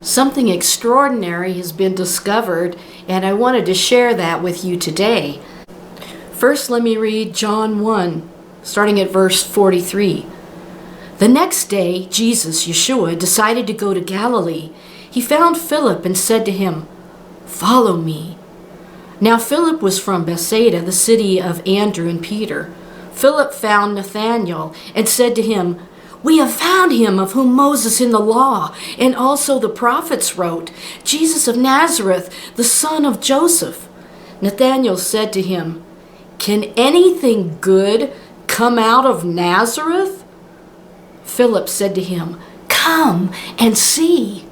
Something extraordinary has been discovered, and I wanted to share that with you today. First, let me read John 1, starting at verse 43. The next day, Jesus, Yeshua, decided to go to Galilee. He found Philip and said to him, "Follow me." Now Philip was from Bethsaida, the city of Andrew and Peter. Philip found Nathanael and said to him, "We have found him of whom Moses in the law and also the prophets wrote, Jesus of Nazareth, the son of Joseph." Nathanael said to him, "Can anything good come out of Nazareth?" Philip said to him, "Come and see."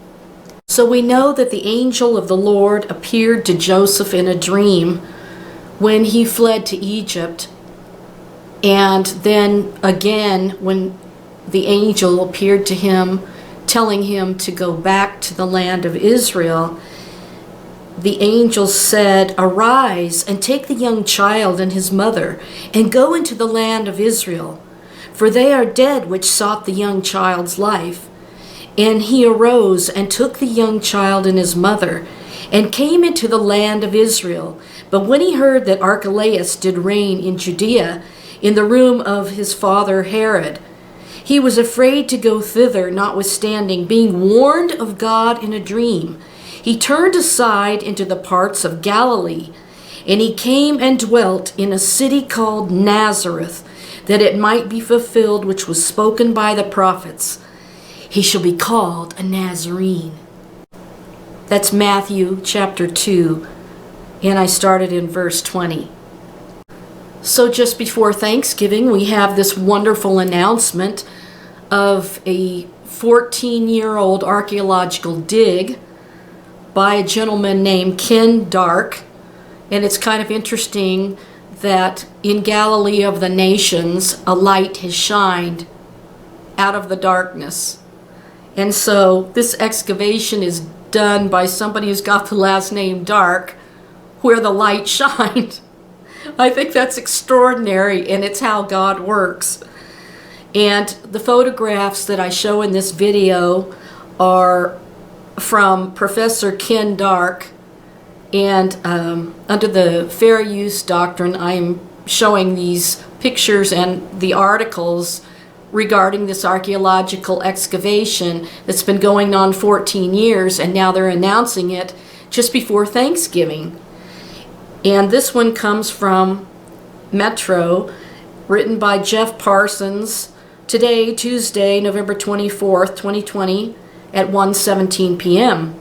So we know that the angel of the Lord appeared to Joseph in a dream when he fled to Egypt. And then again, when the angel appeared to him, telling him to go back to the land of Israel, the angel said, "Arise and take the young child and his mother and go into the land of Israel, for they are dead which sought the young child's life." And he arose and took the young child and his mother and came into the land of Israel. But when he heard that Archelaus did reign in Judea in the room of his father Herod, he was afraid to go thither, notwithstanding, being warned of God in a dream. He turned aside into the parts of Galilee, and he came and dwelt in a city called Nazareth, that it might be fulfilled which was spoken by the prophets, "He shall be called a Nazarene." That's Matthew chapter 2, and I started in verse 20. So just before Thanksgiving, we have this wonderful announcement of a 14-year-old archaeological dig by a gentleman named Ken Dark. And it's kind of interesting that in Galilee of the nations, a light has shined out of the darkness. And so this excavation is done by somebody who's got the last name Dark, where the light shined. I think that's extraordinary, and it's how God works. And the photographs that I show in this video are from Professor Ken Dark, and under the fair use doctrine, I'm showing these pictures and the articles regarding this archaeological excavation that's been going on 14 years, and now they're announcing it just before Thanksgiving. And this one comes from Metro, written by Jeff Parsons, today, Tuesday, November 24th, 2020, at 1:17 p.m.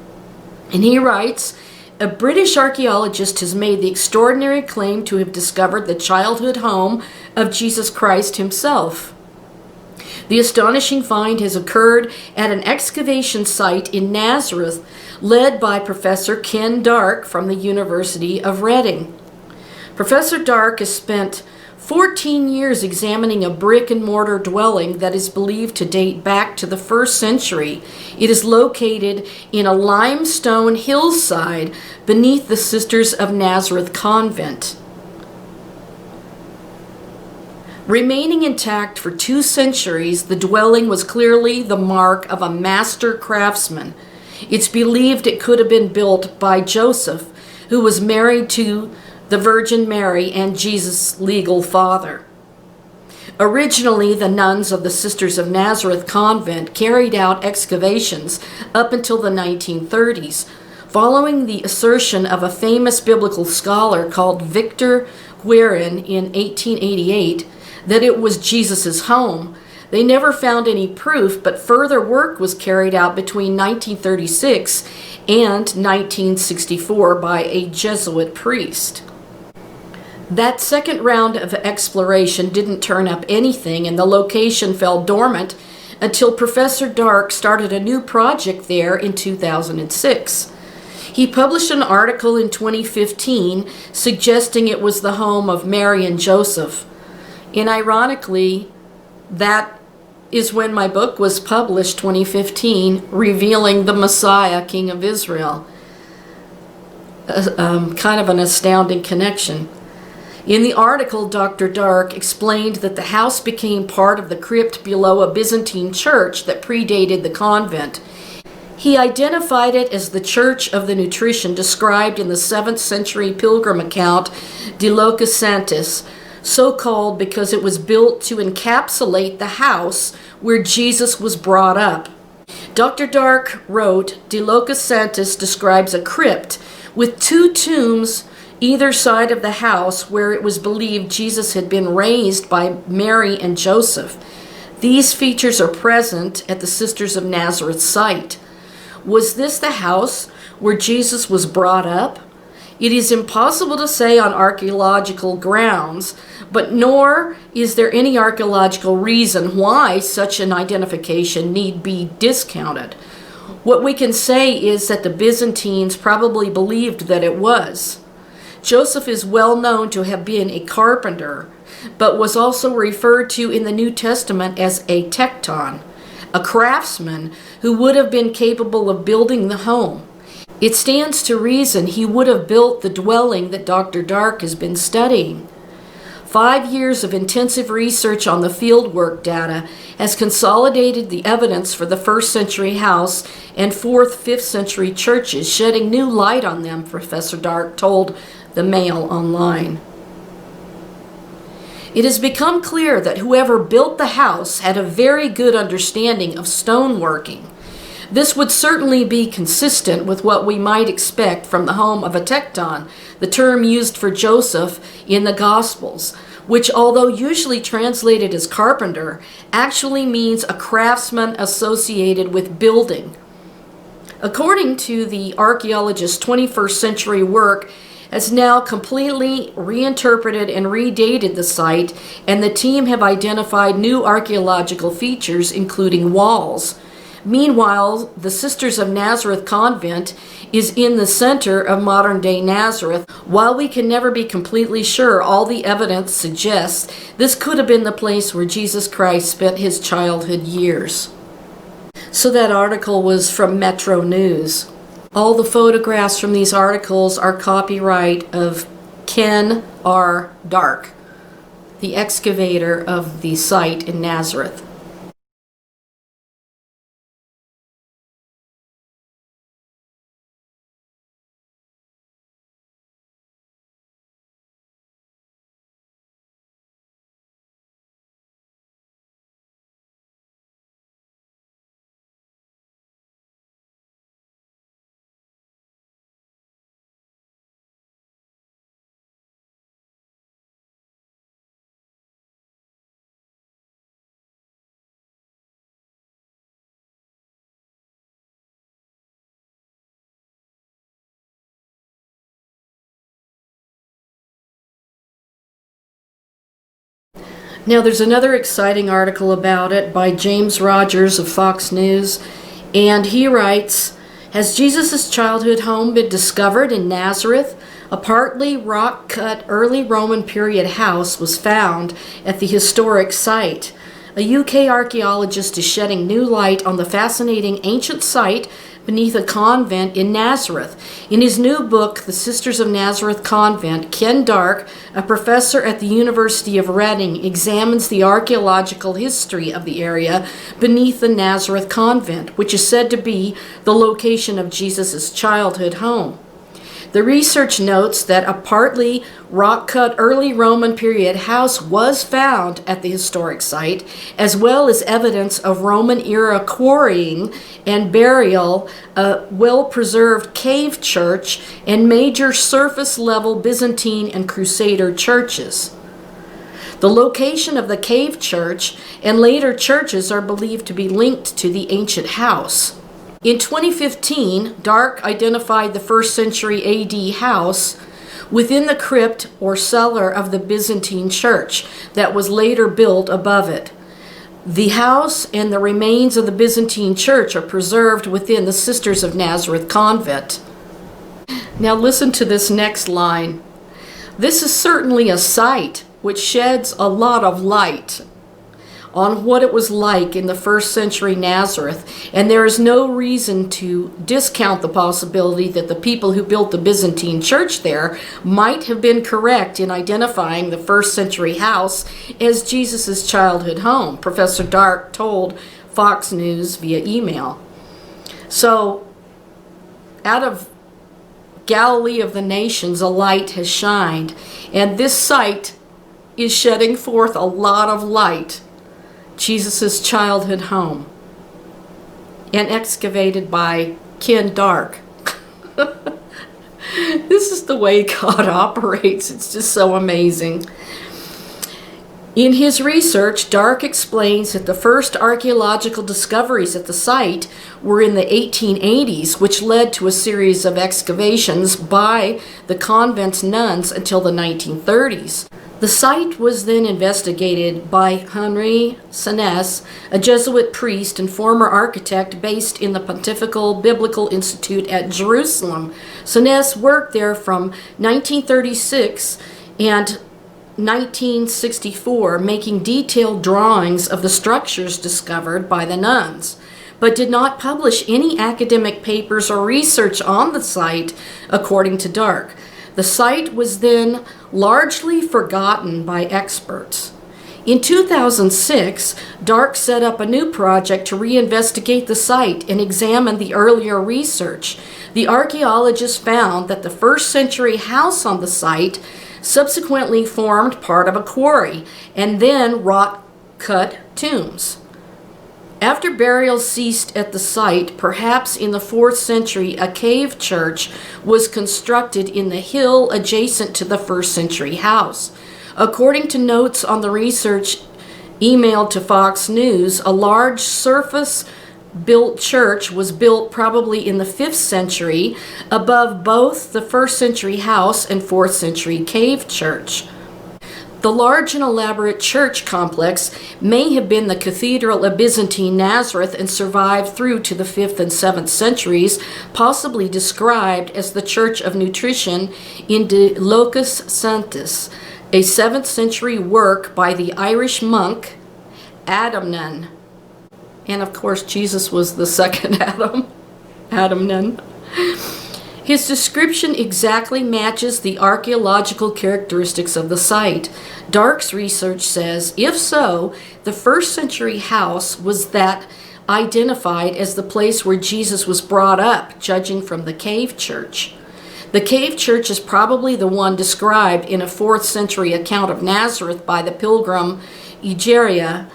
And he writes, "A British archaeologist has made the extraordinary claim to have discovered the childhood home of Jesus Christ himself. The astonishing find has occurred at an excavation site in Nazareth, led by Professor Ken Dark from the University of Reading. Professor Dark has spent 14 years examining a brick and mortar dwelling that is believed to date back to the 1st century. It is located in a limestone hillside beneath the Sisters of Nazareth Convent. Remaining intact for 2 centuries, the dwelling was clearly the mark of a master craftsman. It's believed it could have been built by Joseph, who was married to the Virgin Mary and Jesus' legal father. Originally, the nuns of the Sisters of Nazareth Convent carried out excavations up until the 1930s, following the assertion of a famous biblical scholar called Victor Guerin in 1888 that it was Jesus' home. They never found any proof, but further work was carried out between 1936 and 1964 by a Jesuit priest. That second round of exploration didn't turn up anything, and the location fell dormant until Professor Dark started a new project there in 2006. He published an article in 2015 suggesting it was the home of Mary and Joseph. And ironically, that is when my book was published, 2015, Revealing the Messiah, King of Israel. Kind of an astounding connection. In the article, Dr. Dark explained that the house became part of the crypt below a Byzantine church that predated the convent. He identified it as the Church of the Nutrition described in the 7th century pilgrim account De Locis Sanctis, so called because it was built to encapsulate the house where Jesus was brought up. Dr. Dark wrote, De Locis Sanctis describes a crypt with 2 tombs either side of the house where it was believed Jesus had been raised by Mary and Joseph. These features are present at the Sisters of Nazareth site. Was this the house where Jesus was brought up? It is impossible to say on archaeological grounds, but nor is there any archaeological reason why such an identification need be discounted. What we can say is that the Byzantines probably believed that it was. Joseph is well known to have been a carpenter, but was also referred to in the New Testament as a tekton, a craftsman who would have been capable of building the home. It stands to reason he would have built the dwelling that Dr. Dark has been studying. 5 years of intensive research on the fieldwork data has consolidated the evidence for the 1st century house and 4th, 5th century churches, shedding new light on them, Professor Dark told the Mail Online. It has become clear that whoever built the house had a very good understanding of stoneworking. This would certainly be consistent with what we might expect from the home of a tekton, the term used for Joseph in the Gospels, which, although usually translated as carpenter, actually means a craftsman associated with building. According to the archaeologist's 21st century work, has now completely reinterpreted and redated the site, and the team have identified new archaeological features, including walls. Meanwhile, the Sisters of Nazareth Convent is in the center of modern-day Nazareth. While we can never be completely sure, all the evidence suggests this could have been the place where Jesus Christ spent his childhood years. So that article was from Metro News. All the photographs from these articles are copyright of Ken R. Dark, the excavator of the site in Nazareth. Now, there's another exciting article about it by James Rogers of Fox News, and he writes, has Jesus' childhood home been discovered in Nazareth? A partly rock-cut early Roman period house was found at the historic site. A UK archaeologist is shedding new light on the fascinating ancient site beneath a convent in Nazareth. In his new book, The Sisters of Nazareth Convent, Ken Dark, a professor at the University of Reading, examines the archaeological history of the area beneath the Nazareth Convent, which is said to be the location of Jesus' childhood home. The research notes that a partly rock-cut early Roman period house was found at the historic site, as well as evidence of Roman-era quarrying and burial, a well-preserved cave church, and major surface-level Byzantine and Crusader churches. The location of the cave church and later churches are believed to be linked to the ancient house. In 2015, Dark identified the 1st century AD house within the crypt or cellar of the Byzantine church that was later built above it. The house and the remains of the Byzantine church are preserved within the Sisters of Nazareth Convent. Now listen to this next line. This is certainly a site which sheds a lot of light on what it was like in the 1st century Nazareth, and there is no reason to discount the possibility that the people who built the Byzantine church there might have been correct in identifying the 1st century house as Jesus' childhood home, Professor Dark told Fox News via email. So, out of Galilee of the nations, a light has shined, and this site is shedding forth a lot of light. Jesus' childhood home, and excavated by Ken Dark. This is the way God operates. It's just so amazing. In his research, Dark explains that the first archaeological discoveries at the site were in the 1880s, which led to a series of excavations by the convent's nuns until the 1930s. The site was then investigated by Henri Senès, a Jesuit priest and former architect based in the Pontifical Biblical Institute at Jerusalem. Senès worked there from 1936 and 1964, making detailed drawings of the structures discovered by the nuns, but did not publish any academic papers or research on the site, according to Dark. The site was then largely forgotten by experts. In 2006, Dark set up a new project to reinvestigate the site and examine the earlier research. The archaeologists found that the first century house on the site subsequently formed part of a quarry and then rock-cut tombs. After burials ceased at the site, perhaps in the 4th century, a cave church was constructed in the hill adjacent to the 1st century house. According to notes on the research emailed to Fox News, a large surface-built church was built probably in the 5th century above both the 1st century house and 4th century cave church. The large and elaborate church complex may have been the Cathedral of Byzantine Nazareth and survived through to the 5th and 7th centuries, possibly described as the Church of Nutrition in De Locus Sanctis, a 7th century work by the Irish monk Adamnan. And of course, Jesus was the second Adamnan. His description exactly matches the archaeological characteristics of the site. Dark's research says, if so, the 1st century house was that identified as the place where Jesus was brought up, judging from the cave church. The cave church is probably the one described in a 4th century account of Nazareth by the pilgrim Egeria.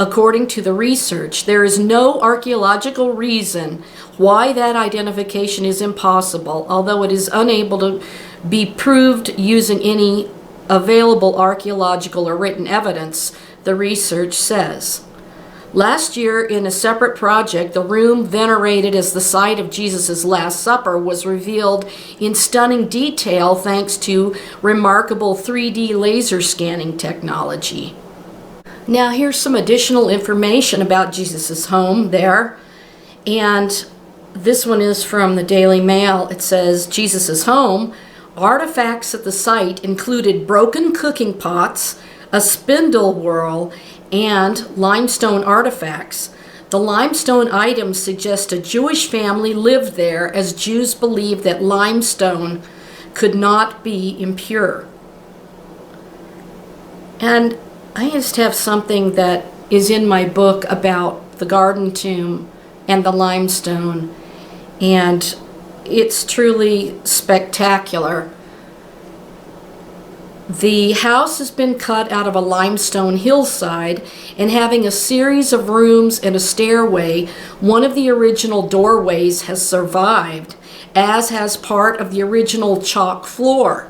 According to the research, there is no archaeological reason why that identification is impossible, although it is unable to be proved using any available archaeological or written evidence, the research says. Last year, in a separate project, the room venerated as the site of Jesus' Last Supper was revealed in stunning detail thanks to remarkable 3D laser scanning technology. Now here's some additional information about Jesus' home there, and this one is from the Daily Mail. It says, Jesus' home, artifacts at the site included broken cooking pots, a spindle whorl, and limestone artifacts. The limestone items suggest a Jewish family lived there, as Jews believed that limestone could not be impure. And I just have something that is in my book about the garden tomb and the limestone, and it's truly spectacular. The house has been cut out of a limestone hillside and having a series of rooms and a stairway. One of the original doorways has survived, as has part of the original chalk floor.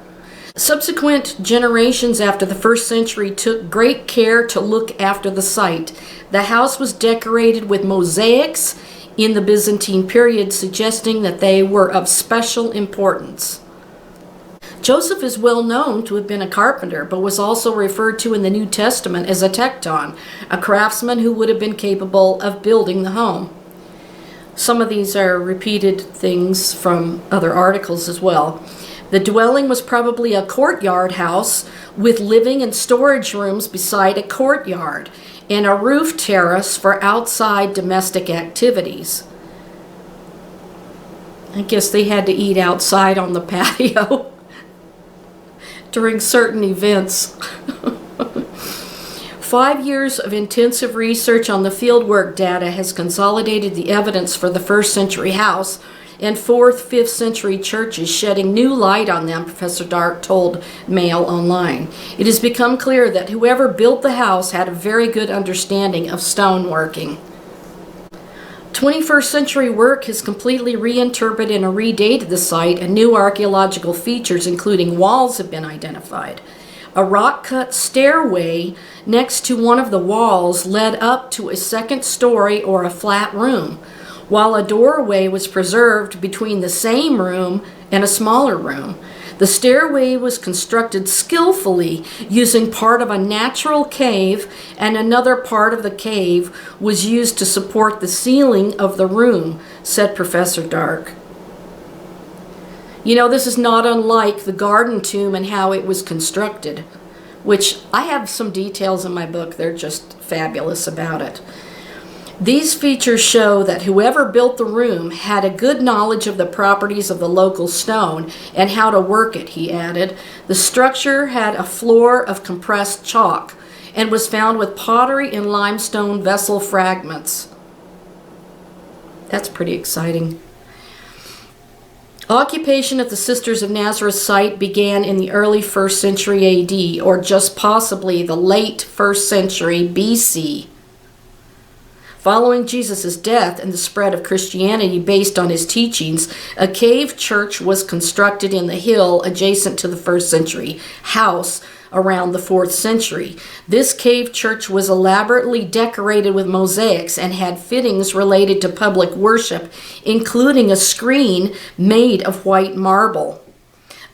Subsequent generations after the 1st century took great care to look after the site. The house was decorated with mosaics in the Byzantine period, suggesting that they were of special importance. Joseph is well known to have been a carpenter, but was also referred to in the New Testament as a tekton, a craftsman who would have been capable of building the home. Some of these are repeated things from other articles as well. The dwelling was probably a courtyard house with living and storage rooms beside a courtyard and a roof terrace for outside domestic activities. I guess they had to eat outside on the patio during certain events. 5 years of intensive research on the fieldwork data has consolidated the evidence for the first century house and 4th, 5th century churches, shedding new light on them, Professor Dark told Mail Online. It has become clear that whoever built the house had a very good understanding of stoneworking. 21st century work has completely reinterpreted and redated the site, and new archaeological features, including walls, have been identified. A rock-cut stairway next to one of the walls led up to a second story or a flat room, while a doorway was preserved between the same room and a smaller room. The stairway was constructed skillfully using part of a natural cave, and another part of the cave was used to support the ceiling of the room, said Professor Dark. You know, this is not unlike the garden tomb and how it was constructed, which I have some details in my book. They're just fabulous about it. These features show that whoever built the room had a good knowledge of the properties of the local stone and how to work it, he added. The structure had a floor of compressed chalk and was found with pottery and limestone vessel fragments. That's pretty exciting. Occupation at the Sisters of Nazareth site began in the early 1st century AD, or just possibly the late 1st century BC. Following Jesus' death and the spread of Christianity based on his teachings, a cave church was constructed in the hill adjacent to the 1st century house around the 4th century. This cave church was elaborately decorated with mosaics and had fittings related to public worship, including a screen made of white marble.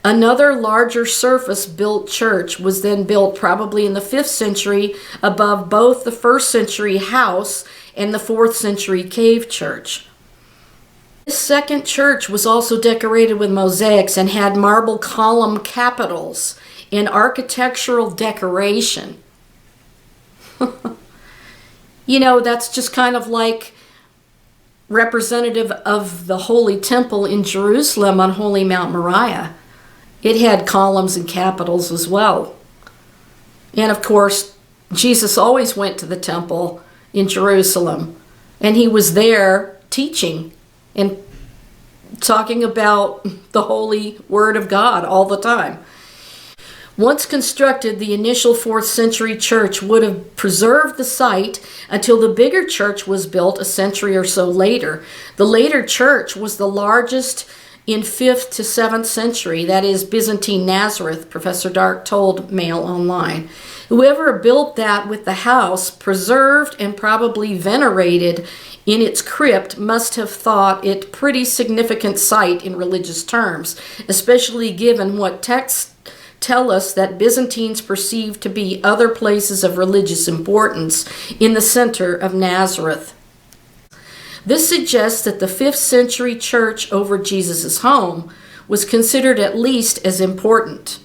Another larger surface-built church was then built probably in the 5th century above both the 1st century house and the 4th century cave church. This second church was also decorated with mosaics and had marble column capitals in architectural decoration. You know, that's just kind of like representative of the Holy Temple in Jerusalem on Holy Mount Moriah. It had columns and capitals as well. And of course, Jesus always went to the temple in Jerusalem, and he was there teaching and talking about the holy word of God all the time. Once constructed, the initial 4th century church would have preserved the site until the bigger church was built a century or so later. The later church was the largest in 5th to 7th century, that is Byzantine Nazareth, Professor Dark told Mail Online. Whoever built that with the house, preserved and probably venerated in its crypt, must have thought it pretty significant site in religious terms, especially given what texts tell us that Byzantines perceived to be other places of religious importance in the center of Nazareth. This suggests that the 5th century church over Jesus' home was considered at least as important.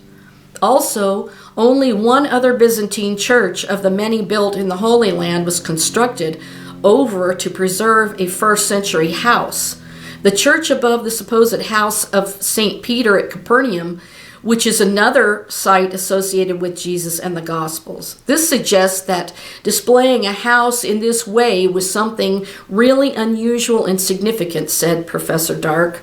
Also, only one other Byzantine church of the many built in the Holy Land was constructed over to preserve a 1st century house. The church above the supposed house of St. Peter at Capernaum, which is another site associated with Jesus and the Gospels. This suggests that displaying a house in this way was something really unusual and significant, said Professor Dark.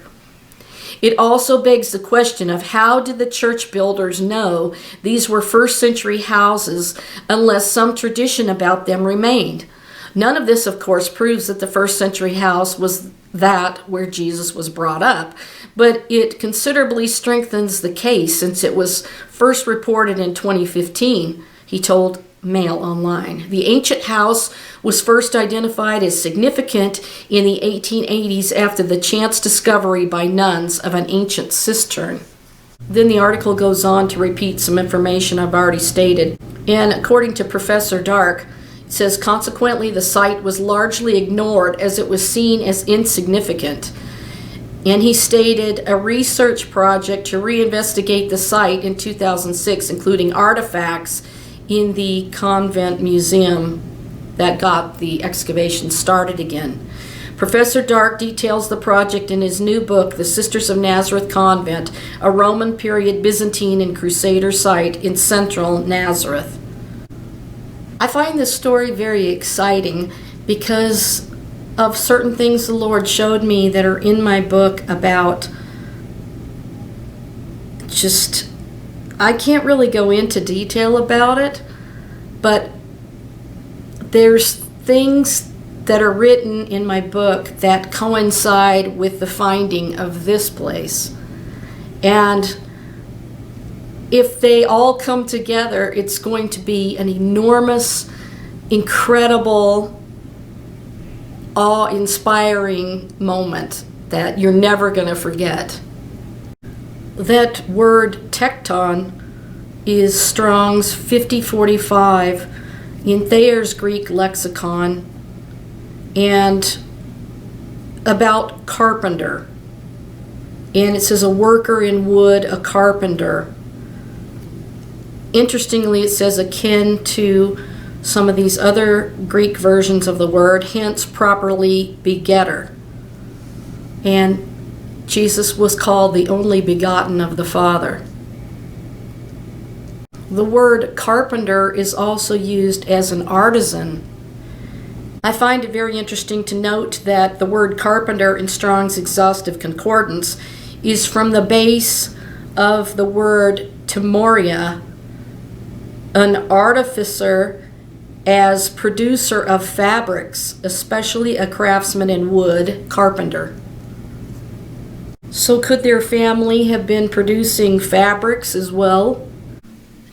It also begs the question of how did the church builders know these were 1st century houses unless some tradition about them remained? None of this, of course, proves that the 1st century house was that where Jesus was brought up, but it considerably strengthens the case since it was first reported in 2015, he told Mail Online. The ancient house was first identified as significant in the 1880s after the chance discovery by nuns of an ancient cistern. Then the article goes on to repeat some information I've already stated. And according to Professor Dark, it says, consequently, the site was largely ignored as it was seen as insignificant. And he stated a research project to reinvestigate the site in 2006, including artifacts in the Convent Museum that got the excavation started again. Professor Dark details the project in his new book, The Sisters of Nazareth Convent, a Roman period Byzantine and Crusader site in central Nazareth. I find this story very exciting because of certain things the Lord showed me that are in my book about just, I can't really go into detail about it, but there's things that are written in my book that coincide with the finding of this place. And if they all come together, it's going to be an enormous, incredible, awe-inspiring moment that you're never going to forget. That word tecton is Strong's 5045 in Thayer's Greek lexicon, and about carpenter. And it says a worker in wood, a carpenter. Interestingly, it says akin to some of these other Greek versions of the word, hence properly begetter. And Jesus was called the only begotten of the Father. The word carpenter is also used as an artisan. I find it very interesting to note that the word carpenter in Strong's Exhaustive Concordance is from the base of the word timoria, an artificer as producer of fabrics, especially a craftsman in wood, carpenter. So could their family have been producing fabrics as well?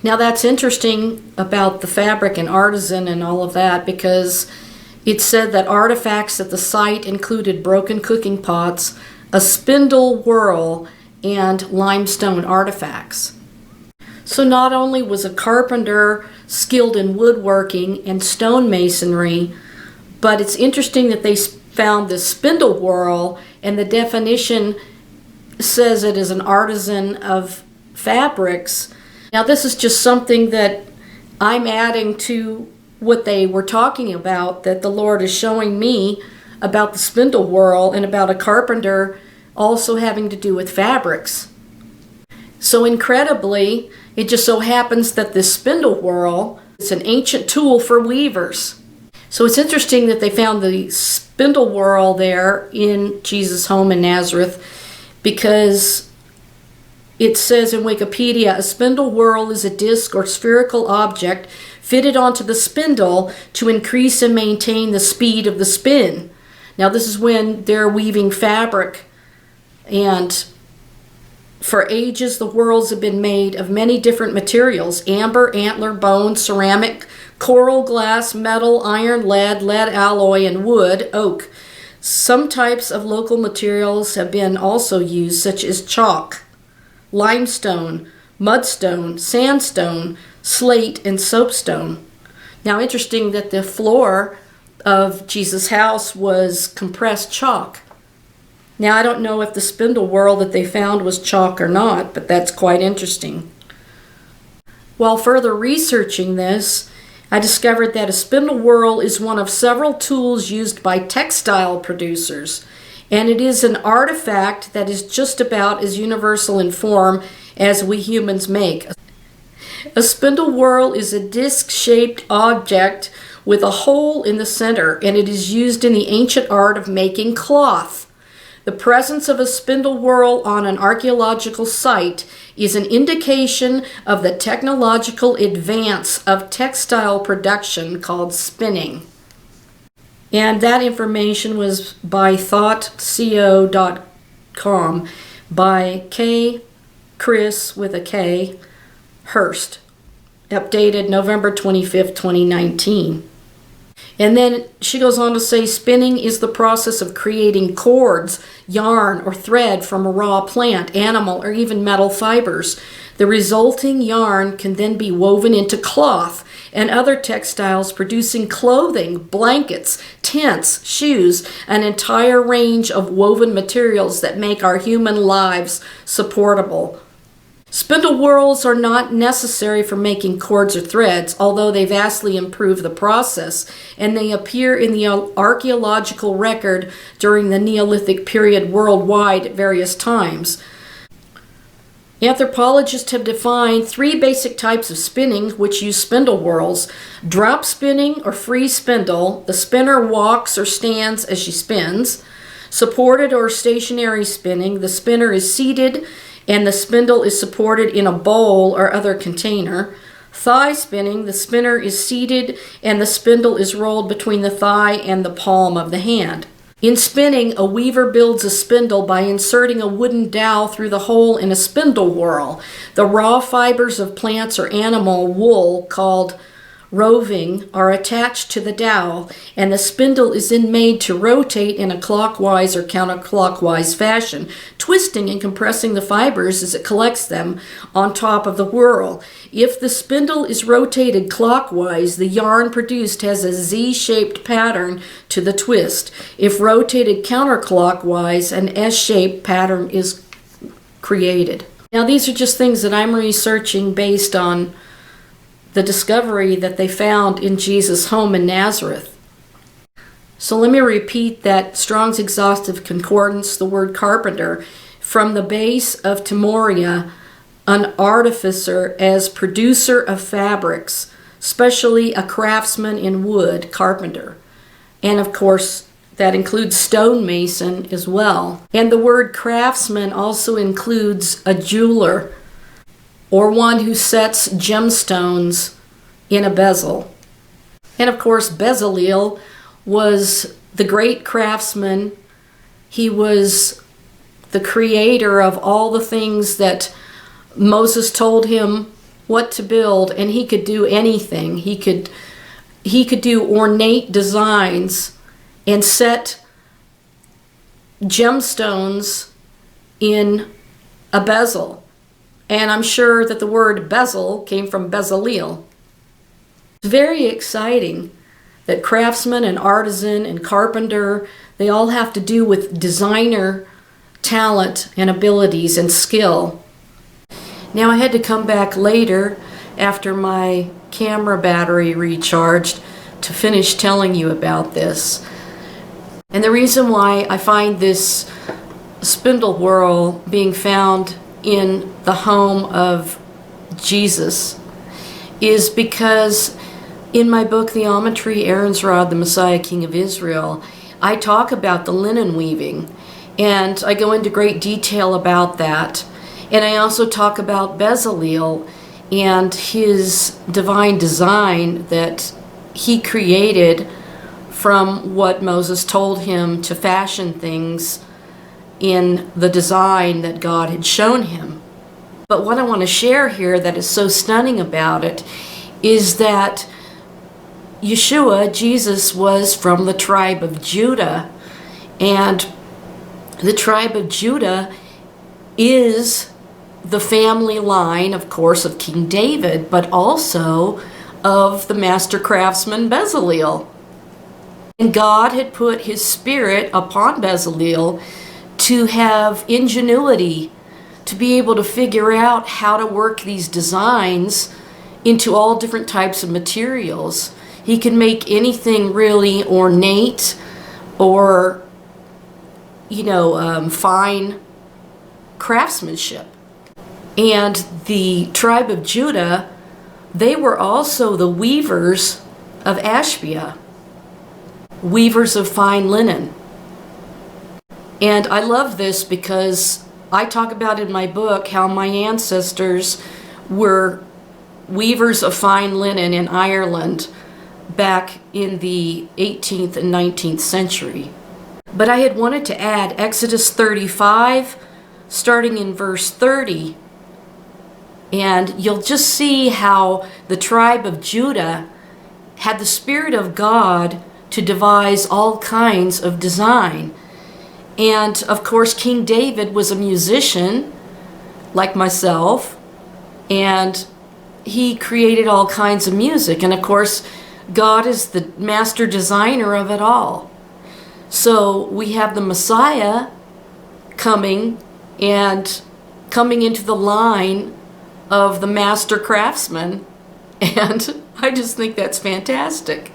Now that's interesting about the fabric and artisan and all of that, because it said that artifacts at the site included broken cooking pots, a spindle whorl, and limestone artifacts. So not only was a carpenter skilled in woodworking and stonemasonry, but it's interesting that they found this spindle whorl, and the definition says it is an artisan of fabrics. Now this is just something that I'm adding to what they were talking about, that the Lord is showing me about the spindle whorl and about a carpenter also having to do with fabrics. So incredibly, it just so happens that this spindle whorl is an ancient tool for weavers. So it's interesting that they found the spindle whorl there in Jesus' home in Nazareth, because it says in Wikipedia, a spindle whorl is a disc or spherical object fitted onto the spindle to increase and maintain the speed of the spin. Now this is when they're weaving fabric, and for ages the whorls have been made of many different materials: amber, antler, bone, ceramic, coral, glass, metal, iron, lead alloy, and wood, oak. Some types of local materials have been also used, such as chalk, limestone, mudstone, sandstone, slate, and soapstone. Now interesting that the floor of Jesus' house was compressed chalk. Now I don't know if the spindle whorl that they found was chalk or not, but that's quite interesting. While further researching this, I discovered that a spindle whorl is one of several tools used by textile producers, and it is an artifact that is just about as universal in form as we humans make. A spindle whorl is a disc-shaped object with a hole in the center, and it is used in the ancient art of making cloth. The presence of a spindle whorl on an archaeological site is an indication of the technological advance of textile production called spinning. And that information was by thoughtco.com by K. Chris with a K Hurst, updated November 25th, 2019. And then she goes on to say, spinning is the process of creating cords, yarn, or thread from a raw plant, animal, or even metal fibers. The resulting yarn can then be woven into cloth and other textiles, producing clothing, blankets, tents, shoes, an entire range of woven materials that make our human lives supportable. Spindle whorls are not necessary for making cords or threads, although they vastly improve the process, and they appear in the archaeological record during the Neolithic period worldwide at various times. Anthropologists have defined three basic types of spinning which use spindle whorls. Drop spinning or free spindle. The spinner walks or stands as she spins. Supported or stationary spinning. The spinner is seated and the spindle is supported in a bowl or other container. Thigh spinning. The spinner is seated and the spindle is rolled between the thigh and the palm of the hand. In spinning, a weaver builds a spindle by inserting a wooden dowel through the hole in a spindle whorl. The raw fibers of plants or animal wool, called roving, are attached to the dowel, and the spindle is then made to rotate in a clockwise or counterclockwise fashion, twisting and compressing the fibers as it collects them on top of the whorl. If the spindle is rotated clockwise, the yarn produced has a Z-shaped pattern to the twist. If rotated counterclockwise, an S-shaped pattern is created. Now, these are just things that I'm researching based on the discovery that they found in Jesus' home in Nazareth. So let me repeat that Strong's Exhaustive Concordance, the word carpenter, from the base of Timoria, an artificer as producer of fabrics, especially a craftsman in wood, carpenter. And of course, that includes stonemason as well. And the word craftsman also includes a jeweler, or one who sets gemstones in a bezel. And of course, Bezaleel was the great craftsman. He was the creator of all the things that Moses told him what to build, and he could do anything. He could do ornate designs and set gemstones in a bezel. And I'm sure that the word bezel came from Bezaleel. It's very exciting that craftsman and artisan and carpenter, they all have to do with designer talent and abilities and skill. Now, I had to come back later after my camera battery recharged to finish telling you about this. And the reason why I find this spindle whorl being found in the home of Jesus is because in my book, The Almond Tree, Aaron's Rod, the Messiah, King of Israel, I talk about the linen weaving, and I go into great detail about that. And I also talk about Bezaleel and his divine design that he created from what Moses told him to fashion things in the design that God had shown him. But what I want to share here that is so stunning about it is that Yeshua, Jesus, was from the tribe of Judah, and the tribe of Judah is the family line, of course, of King David, but also of the master craftsman Bezaleel. And God had put his spirit upon Bezaleel to have ingenuity, to be able to figure out how to work these designs into all different types of materials. He can make anything really ornate or, fine craftsmanship. And the tribe of Judah, they were also the weavers of Ashbia, weavers of fine linen. And I love this because I talk about in my book how my ancestors were weavers of fine linen in Ireland back in the 18th and 19th century. But I had wanted to add Exodus 35, starting in verse 30. And you'll just see how the tribe of Judah had the Spirit of God to devise all kinds of design. And of course, King David was a musician like myself, and he created all kinds of music. And of course, God is the master designer of it all. So we have the Messiah coming into the line of the master craftsman, and I just think that's fantastic.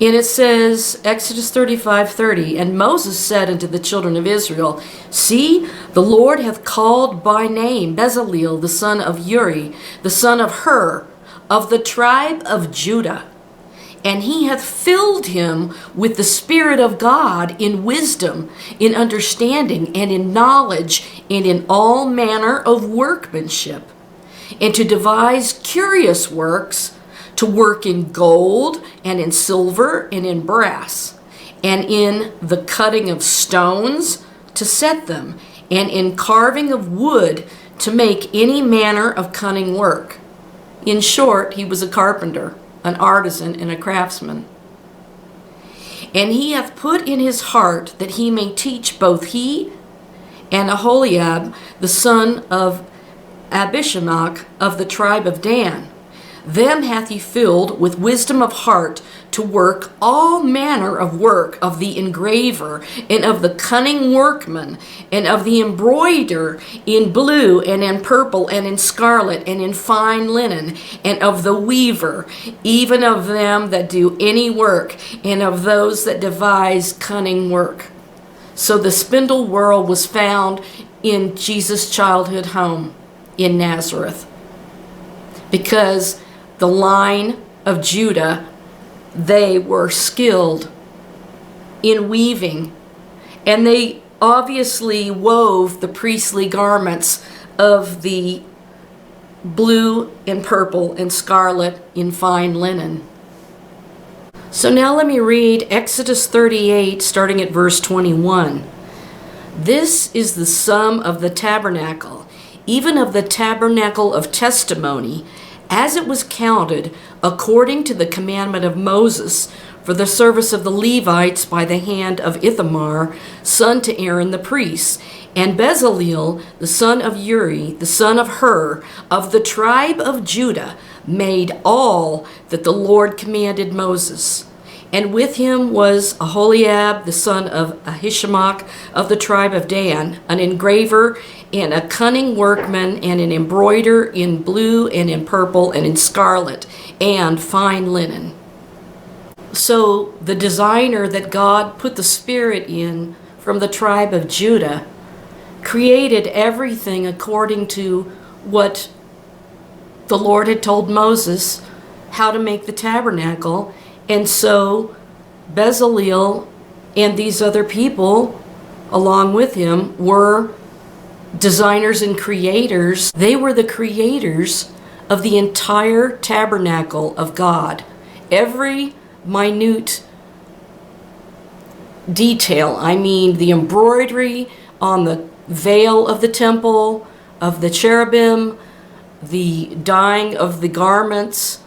And it says, Exodus 35:30, and Moses said unto the children of Israel, See, the Lord hath called by name Bezaleel, the son of Uri, the son of Hur, of the tribe of Judah. And he hath filled him with the Spirit of God in wisdom, in understanding, and in knowledge, and in all manner of workmanship, and to devise curious works, to work in gold, and in silver, and in brass, and in the cutting of stones, to set them, and in carving of wood, to make any manner of cunning work. In short, he was a carpenter, an artisan, and a craftsman. And he hath put in his heart that he may teach both he and Aholiab, the son of Abishamaach of the tribe of Dan. Them hath he filled with wisdom of heart to work all manner of work of the engraver, and of the cunning workman, and of the embroider in blue, and in purple, and in scarlet, and in fine linen, and of the weaver, even of them that do any work, and of those that devise cunning work. So the spindle whorl was found in Jesus' childhood home in Nazareth, because the line of Judah, they were skilled in weaving, and they obviously wove the priestly garments of the blue and purple and scarlet in fine linen. So now let me read Exodus 38, starting at verse 21. This is the sum of the tabernacle, even of the tabernacle of testimony, as it was counted according to the commandment of Moses, for the service of the Levites by the hand of Ithamar, son to Aaron the priest, and Bezaleel, the son of Uri, the son of Hur, of the tribe of Judah, made all that the Lord commanded Moses. And with him was Aholiab, the son of Ahishamach, of the tribe of Dan, an engraver, and a cunning workman, and an embroider in blue, and in purple, and in scarlet, and fine linen. So the designer that God put the Spirit in from the tribe of Judah created everything according to what the Lord had told Moses how to make the tabernacle. And so Bezaleel and these other people along with him were designers and creators. They were the creators of the entire tabernacle of God. Every minute detail, I mean the embroidery on the veil of the temple, of the cherubim, the dyeing of the garments,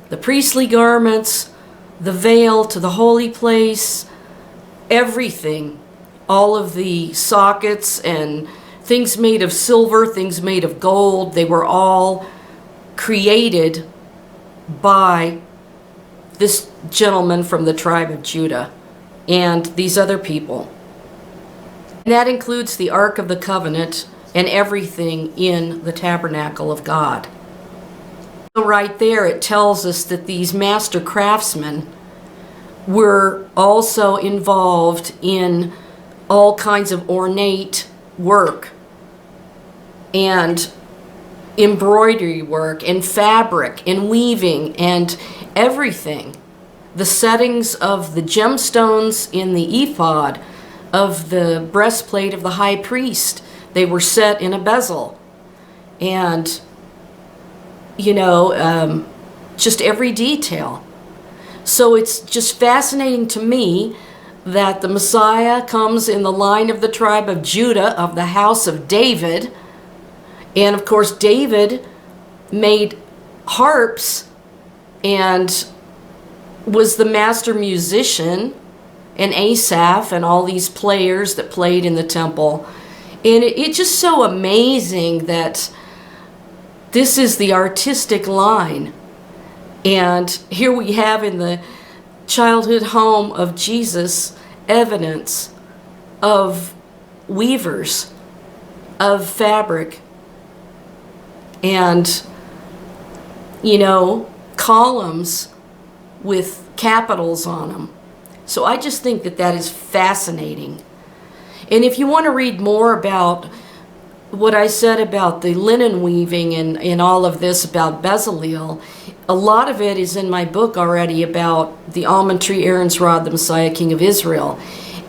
the priestly garments, the veil to the holy place, everything, all of the sockets and things made of silver, things made of gold, they were all created by this gentleman from the tribe of Judah and these other people. And that includes the Ark of the Covenant and everything in the tabernacle of God. So right there it tells us that these master craftsmen were also involved in all kinds of ornate work and embroidery work and fabric and weaving and everything. The settings of the gemstones in the ephod, of the breastplate of the high priest, they were set in a bezel. And just every detail. So it's just fascinating to me that the Messiah comes in the line of the tribe of Judah, of the house of David. And of course, David made harps and was the master musician, and Asaph and all these players that played in the temple. And it's just so amazing that this is the artistic line. And here we have in the childhood home of Jesus evidence of weavers, of fabric, and columns with capitals on them. So I just think that that is fascinating. And if you want to read more about what I said about the linen weaving and all of this about Bezalel, a lot of it is in my book already about the almond tree, Aaron's rod, the Messiah, King of Israel.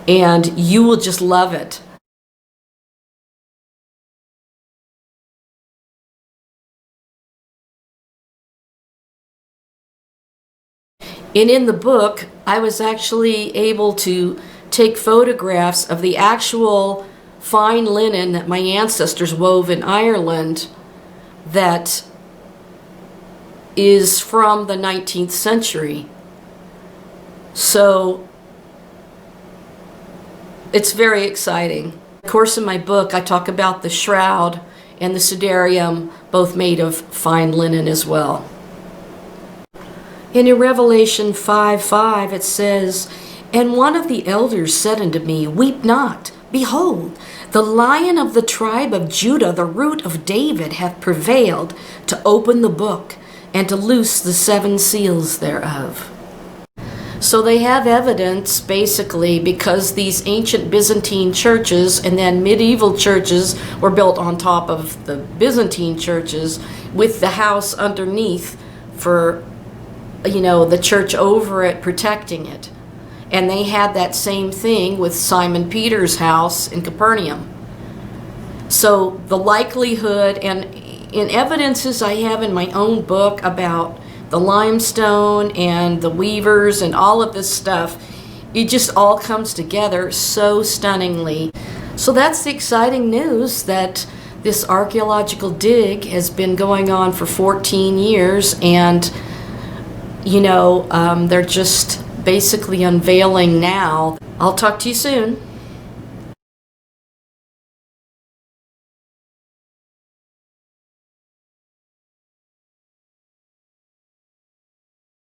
And you will just love it. And in the book, I was actually able to take photographs of the actual fine linen that my ancestors wove in Ireland that is from the 19th century. So it's very exciting. Of course, in my book, I talk about the shroud and the sudarium, both made of fine linen as well. And in Revelation 5:5, it says, "And one of the elders said unto me, Weep not. Behold, the Lion of the tribe of Judah, the root of David, hath prevailed to open the book and to loose the 7 seals thereof." So they have evidence, basically, because these ancient Byzantine churches and then medieval churches were built on top of the Byzantine churches with the house underneath for, the church over it protecting it. And they had that same thing with Simon Peter's house in Capernaum. So the likelihood, and in evidences I have in my own book about the limestone and the weavers and all of this stuff, it just all comes together so stunningly. So that's the exciting news, that this archaeological dig has been going on for 14 years, and they're just basically unveiling now. I'll talk to you soon.